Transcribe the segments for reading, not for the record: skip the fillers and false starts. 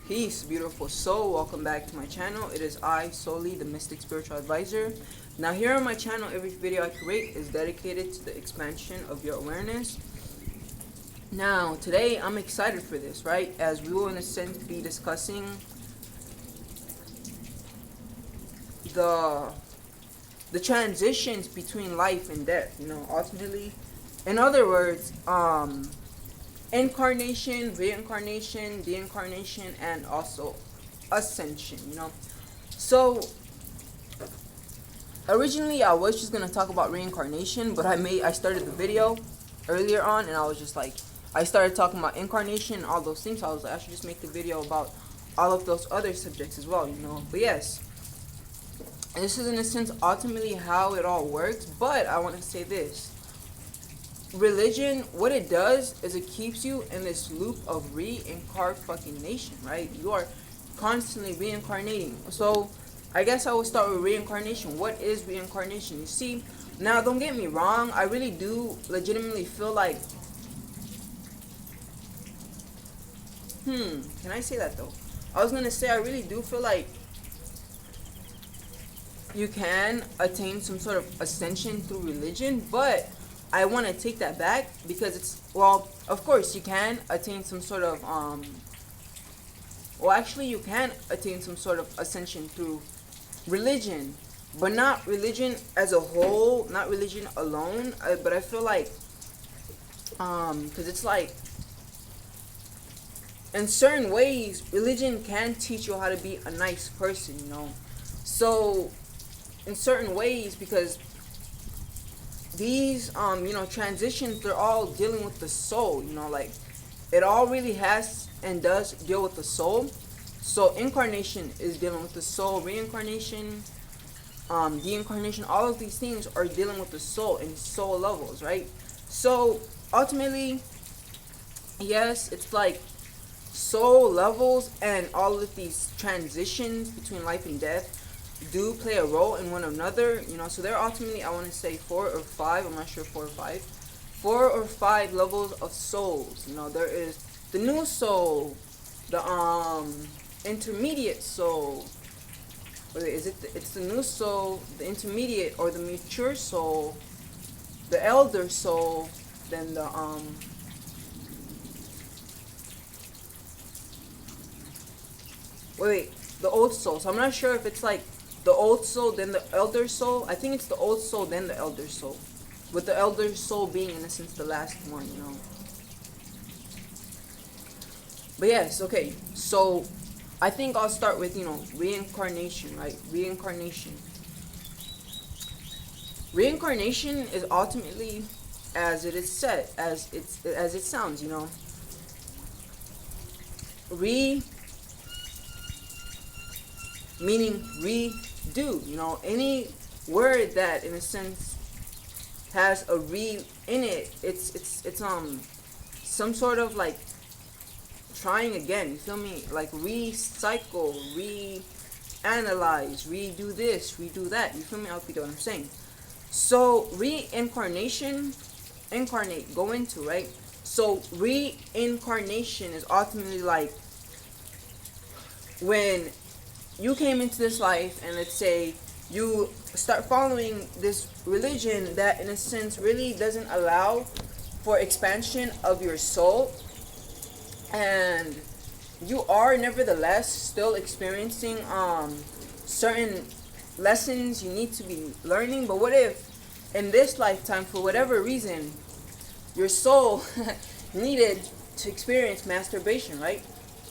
Peace, beautiful soul. Welcome back to my channel. It is I, Soli, the Mystic Spiritual Advisor. Now, here on my channel, every video I create is dedicated to the expansion of your awareness. Now, today I'm excited for this, right? As we will, in a sense, be discussing the transitions between life and death. Ultimately, in other words, incarnation, reincarnation, deincarnation, and also ascension. So originally I was just gonna talk about reincarnation, but I started the video earlier on, and I was just like, I started talking about incarnation and all those things. So I was like, I should just make the video about all of those other subjects as well. But yes, this is in a sense ultimately how it all works. But I want to say this: religion, what it does is it keeps you in this loop of reincarnation, right? You are constantly reincarnating. So I guess I will start with reincarnation. What is reincarnation? You see, now don't get me wrong, I really do legitimately feel like, can I say that though? I was gonna say I really do feel like you can attain some sort of ascension through religion, but I want to take that back, because it's, well, of course you can attain some sort of actually you can attain some sort of ascension through religion, but not religion as a whole, not religion alone. But I feel like because it's like, in certain ways religion can teach you how to be a nice person, so in certain ways, because these transitions, they're all dealing with the soul, like it all really has and does deal with the soul. So incarnation is dealing with the soul, reincarnation, deincarnation, all of these things are dealing with the soul and soul levels, right? So ultimately, yes, it's like soul levels and all of these transitions between life and death do play a role in one another, so there are ultimately, I want to say 4 or 5, I'm not sure, 4 or 5 levels of souls. There is the new soul, the intermediate soul, it's the new soul, the intermediate or the mature soul, the elder soul, then the the old soul. So I'm not sure if it's like the old soul, then the elder soul. I think it's the old soul, then the elder soul. With the elder soul being, in a sense, the last one, But yes, okay. So I think I'll start with, reincarnation, right? Reincarnation. Reincarnation is ultimately, as it is said, as it sounds, meaning redo. Any word that in a sense has a re in it, it's some sort of like trying again, you feel me? Like recycle, reanalyze, redo this, redo that, you feel me? I hope you know what I'm saying. So reincarnation, incarnate, go into, right? So reincarnation is ultimately like when you came into this life, and let's say you start following this religion that in a sense really doesn't allow for expansion of your soul, and you are nevertheless still experiencing certain lessons you need to be learning. But what if in this lifetime, for whatever reason, your soul needed to experience masturbation, right?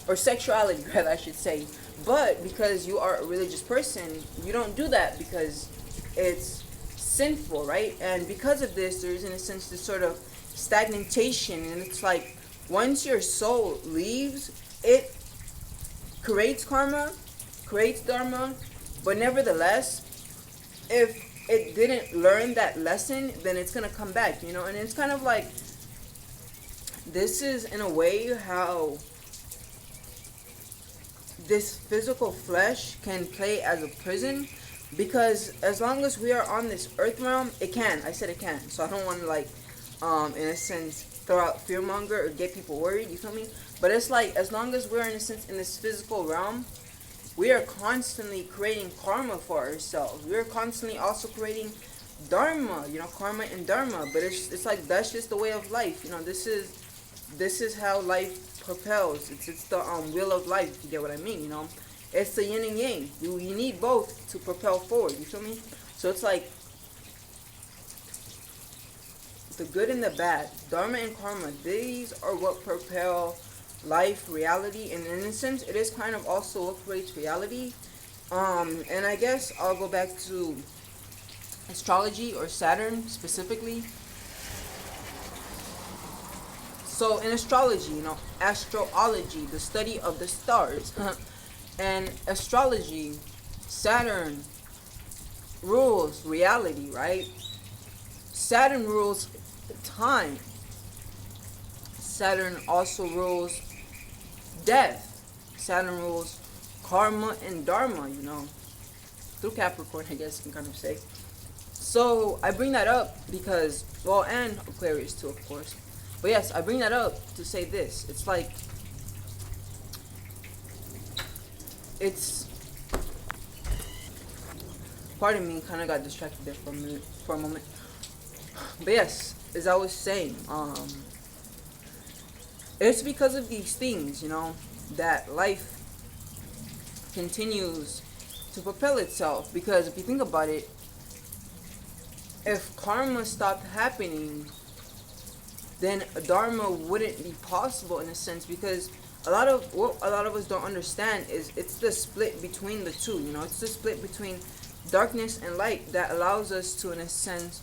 Or sexuality, rather, I should say. But because you are a religious person, you don't do that because it's sinful, right? And because of this, there's in a sense this sort of stagnation, and it's like once your soul leaves, it creates karma, creates dharma, but nevertheless, if it didn't learn that lesson, then it's gonna come back, and it's kind of like, this is in a way how this physical flesh can play as a prison, because as long as we are on this earth realm, it can, I said it can, so I don't want to like in a sense throw out fearmonger or get people worried, you feel me? But it's like, as long as we're in a sense in this physical realm, we are constantly creating karma for ourselves. We are constantly also creating dharma, karma and dharma. But it's like, that's just the way of life. This is how life propels. It's the wheel of life, if you get what I mean. It's the yin and yang. You need both to propel forward. You feel me? So it's like the good and the bad, dharma and karma. These are what propel life, reality, and in a sense, it is kind of also what creates reality. And I guess I'll go back to astrology, or Saturn specifically. So in astrology, astrology, the study of the stars, and astrology, Saturn rules reality, right? Saturn rules time. Saturn also rules death. Saturn rules karma and dharma, through Capricorn, I guess you can kind of say. So I bring that up because, well, and Aquarius too, of course. But yes, I bring that up to say this. It's like, pardon me, kind of got distracted there for a moment. But yes, as I was saying, it's because of these things, that life continues to propel itself. Because if you think about it, if karma stopped happening, then dharma wouldn't be possible in a sense. Because what a lot of us don't understand is it's the split between the two. It's the split between darkness and light that allows us to, in a sense,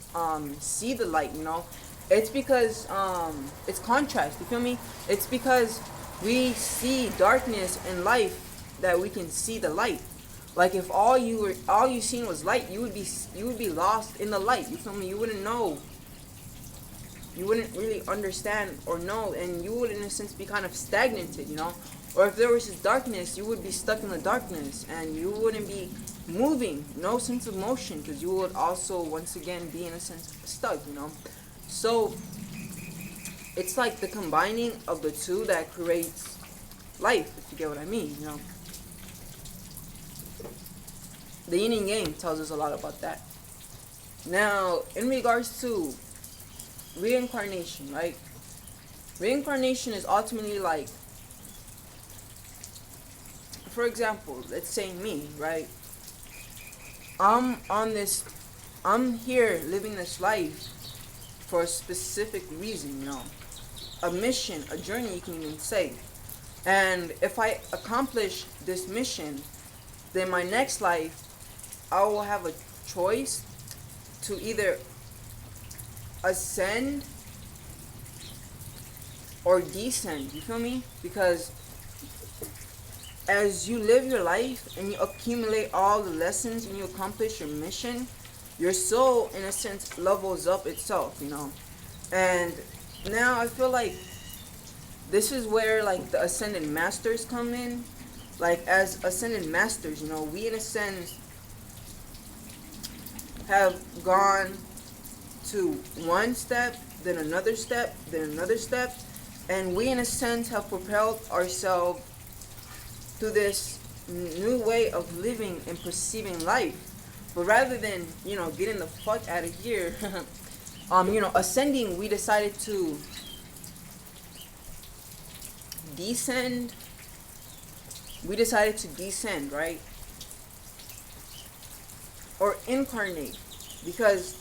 see the light. It's because it's contrast. You feel me? It's because we see darkness and life that we can see the light. Like, if all you seen was light, you would be lost in the light. You feel me? You wouldn't know. You wouldn't really understand or know, and you would, in a sense, be kind of stagnated. Or if there was just darkness, you would be stuck in the darkness, and you wouldn't be moving, no sense of motion, because you would also, once again, be, in a sense, stuck. So it's like the combining of the two that creates life, if you get what I mean. The yin and yang tells us a lot about that. Now, in regards to reincarnation, right? Reincarnation is ultimately like, for example, let's say me, right? I'm here living this life for a specific reason, a mission, a journey, you can even say. And if I accomplish this mission, then my next life, I will have a choice to either ascend or descend. You feel me? Because as you live your life and you accumulate all the lessons and you accomplish your mission, your soul, in a sense, levels up itself, And now I feel like this is where, like, the ascended masters come in. Like, as ascended masters, we, in a sense, have gone to one step, then another step, then another step, and we, in a sense, have propelled ourselves through this new way of living and perceiving life. But rather than, getting the fuck out of here, ascending, we decided to descend. We decided to descend, right? Or incarnate. Because,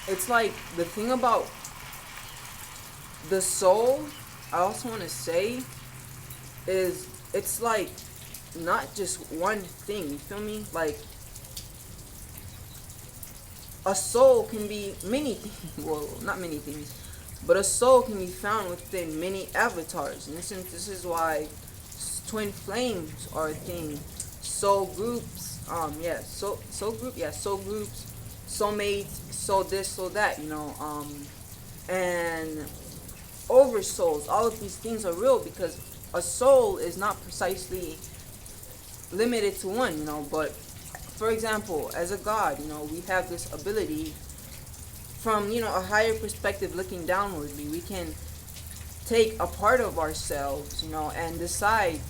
it's like, the thing about the soul, I also want to say, is it's like not just one thing. You feel me? Like, a soul can be many things. Well, not many things, but a soul can be found within many avatars. And this is why twin flames are a thing. Soul groups, soul groups, soulmates, soul this, soul that, and oversouls. All of these things are real because a soul is not precisely limited to one, but for example, as a god, we have this ability from, a higher perspective looking downwardly. We can take a part of ourselves, and decide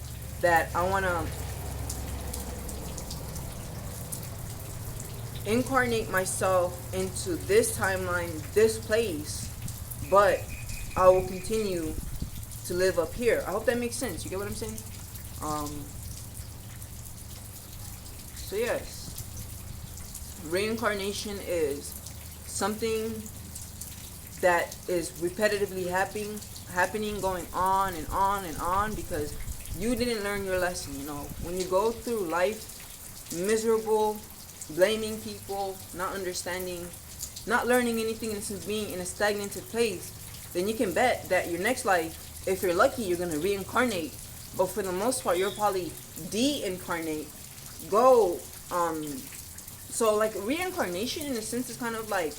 that I want to incarnate myself into this timeline, this place, but I will continue to live up here. I hope that makes sense. You get what I'm saying? So yes, reincarnation is something that is repetitively happening, going on and on and on, because you didn't learn your lesson. When you go through life miserable, blaming people, not understanding, not learning anything, and since being in a stagnated place, then you can bet that your next life, if you're lucky, you're gonna reincarnate. But for the most part, you'll probably de-incarnate. Go, so like reincarnation in a sense is kind of like,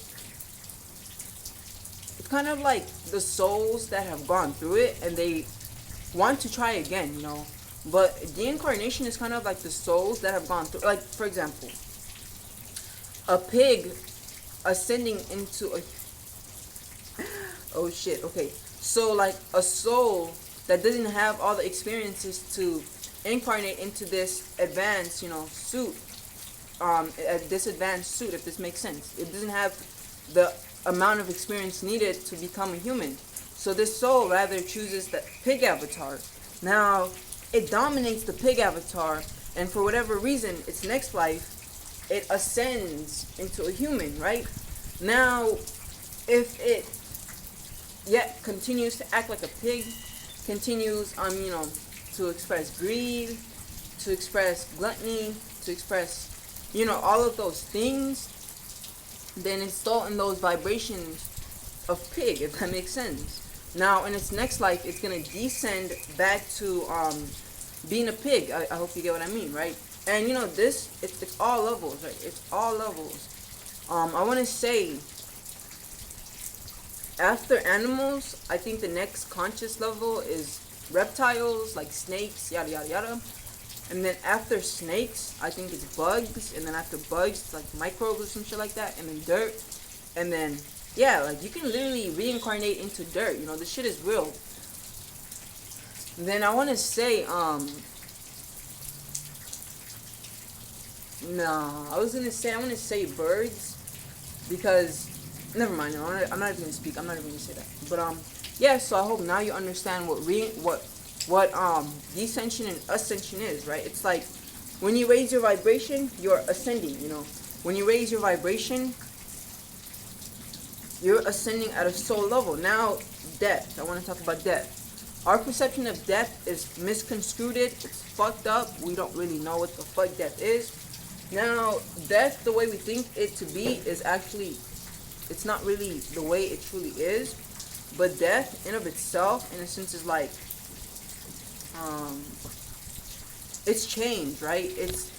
it's kind of like the souls that have gone through it and they want to try again, But the incarnation is kind of like the souls that have gone through, like, for example, a pig ascending into a, oh shit, okay. So like a soul that doesn't have all the experiences to incarnate into this advanced, suit, this advanced suit, if this makes sense. It doesn't have the amount of experience needed to become a human. So this soul rather chooses the pig avatar. Now, it dominates the pig avatar, and for whatever reason, its next life, it ascends into a human, right? Now, if it yet continues to act like a pig, continues, to express greed, to express gluttony, to express, all of those things, then it's still in those vibrations of pig, if that makes sense. Now, in its next life, it's going to descend back to being a pig. I hope you get what I mean, right? And, it's all levels, right? It's all levels. I want to say, after animals, I think the next conscious level is reptiles, like snakes, yada, yada, yada. And then after snakes, I think it's bugs. And then after bugs, it's like microbes or some shit like that. And then dirt. And then, yeah, like you can literally reincarnate into dirt. This shit is real. Then I want to say, I want to say birds, because, never mind, I'm not even going to speak, I'm not even going to say that. But, yeah, so I hope now you understand what descension and ascension is, right? It's like, when you raise your vibration, you're ascending, When you raise your vibration, you're ascending at a soul level. Now, death. I want to talk about death. Our perception of death is misconstrued. It's fucked up. We don't really know what the fuck death is. Now, death, the way we think it to be, is actually, it's not really the way it truly is. But death, in of itself, in a sense, is like, it's change, right? It's,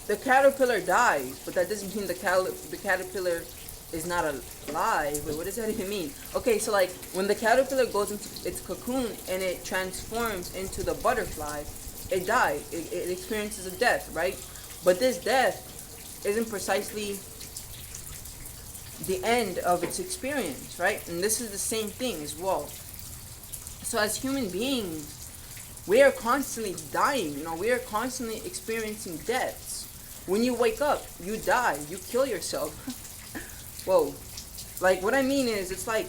the caterpillar dies, but that doesn't mean the caterpillar is not alive. Wait, what does that even mean? Okay, so like when the caterpillar goes into its cocoon and it transforms into the butterfly, it dies. It experiences a death, right? But this death isn't precisely the end of its experience, right? And this is the same thing as well. So as human beings, we are constantly dying, we are constantly experiencing deaths. When you wake up, you die, you kill yourself. Whoa. Like, what I mean is, it's like,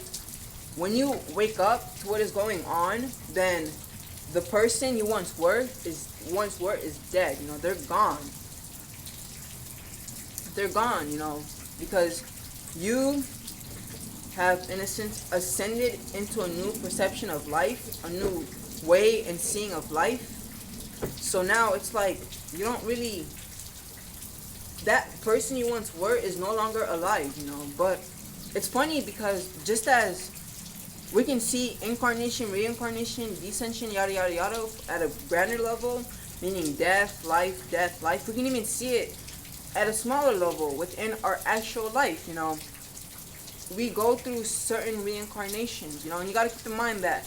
when you wake up to what is going on, then the person you once were is dead, they're gone. They're gone, because you have, in a sense, ascended into a new perception of life, a new way and seeing of life. So now it's like, you don't really, that person you once were is no longer alive, But it's funny because just as we can see incarnation, reincarnation, descension, yada, yada, yada, at a grander level, meaning death, life, we can even see it at a smaller level within our actual life, We go through certain reincarnations, and you got to keep in mind that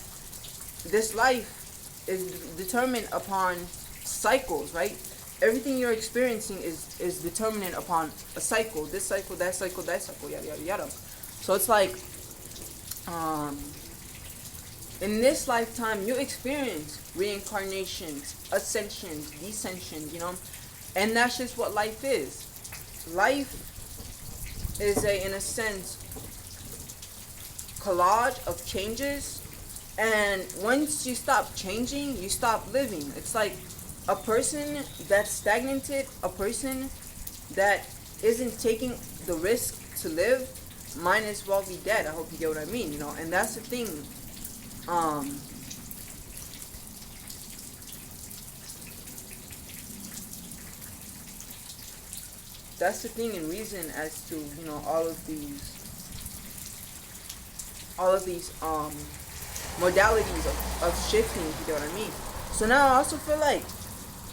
this life is determined upon cycles, right? everything you're experiencing is determinant upon a cycle. This cycle, that cycle, that cycle, yada yada yada. So it's like, um, in this lifetime, you experience reincarnations, ascensions, descensions, you know, and that's just what life is. Life is in a sense, collage of changes, and once you stop changing, you stop living. It's like a person that's stagnated, a person that isn't taking the risk to live, might as well be dead. I hope you get what I mean, you know, and that's the thing. That's the thing and reason as to, you know, all of these modalities of shifting, if you get what I mean. So now I also feel like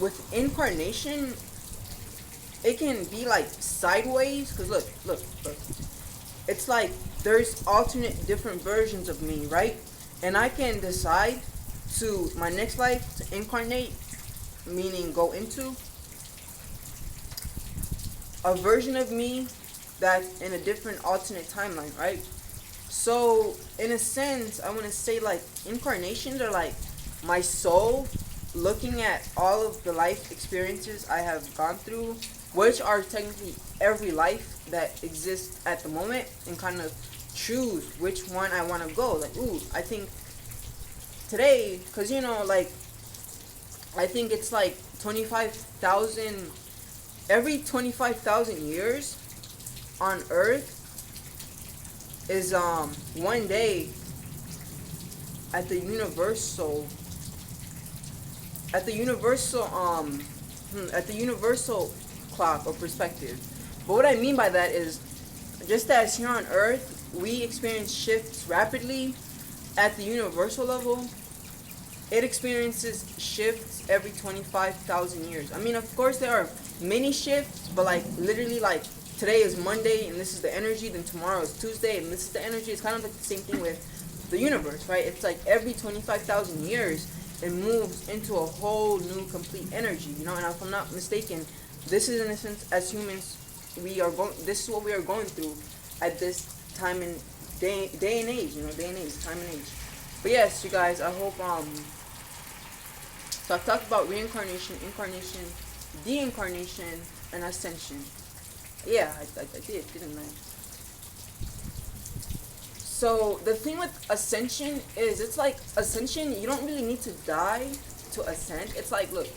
with incarnation, it can be like sideways, because look, it's like there's alternate different versions of me, right? And I can decide to my next life to incarnate, meaning go into a version of me that's in a different alternate timeline, right? So in a sense, I want to say like incarnations are like my soul looking at all of the life experiences I have gone through, which are technically every life that exists at the moment, and kind of choose which one I want to go. Like, ooh, I think today, because you know, like, I think it's like 25,000, every 25,000 years on Earth is one day at the universal clock or perspective. But what I mean by that is, just as here on Earth we experience shifts rapidly, at the universal level it experiences shifts every 25,000 years. I mean, of course there are many shifts, but like literally, like today is Monday and this is the energy, then tomorrow is Tuesday and this is the energy. It's kind of like the same thing with the universe, right? It's like every 25,000 years it moves into a whole new complete energy, you know. And if I'm not mistaken, this is in a sense, as humans, this is what we are going through at this time and day and age, you know, time and age. But yes, you guys, I hope so I've talked about reincarnation, incarnation, deincarnation, and ascension. Yeah, I did, didn't I? So the thing with ascension is, it's like ascension, you don't really need to die to ascend. It's like, look,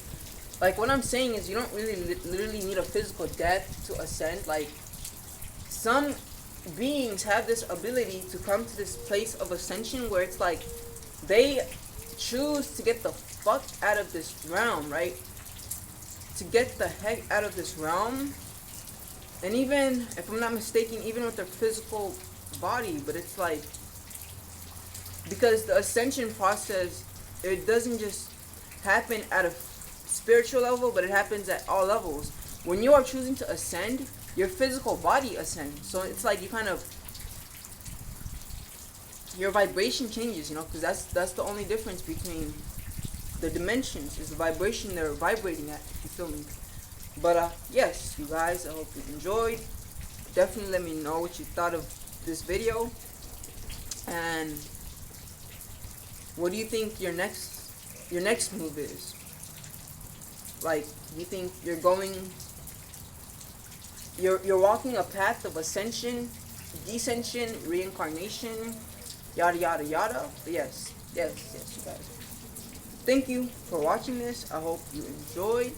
like what I'm saying is, you don't really literally need a physical death to ascend. Like, some beings have this ability to come to this place of ascension where it's like they choose to get the fuck out of this realm, right? To get the heck out of this realm. And even, if I'm not mistaken, even with their physical body, but it's like, because the ascension process, it doesn't just happen at a spiritual level, but it happens at all levels. When you are choosing to ascend, your physical body ascends. So it's like you kind of, your vibration changes, you know, because that's the only difference between the dimensions, is the vibration they're vibrating at. You feel me? But yes, you guys, I hope you enjoyed. Definitely let me know what you thought of this video, and what do you think your next move is? Like, you think you're walking a path of ascension, descension, reincarnation, yada yada yada? But yes, you guys. Thank you for watching this. I hope you enjoyed.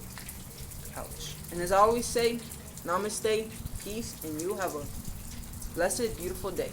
Ouch. And as I always say, namaste, peace, and you have a blessed, beautiful day.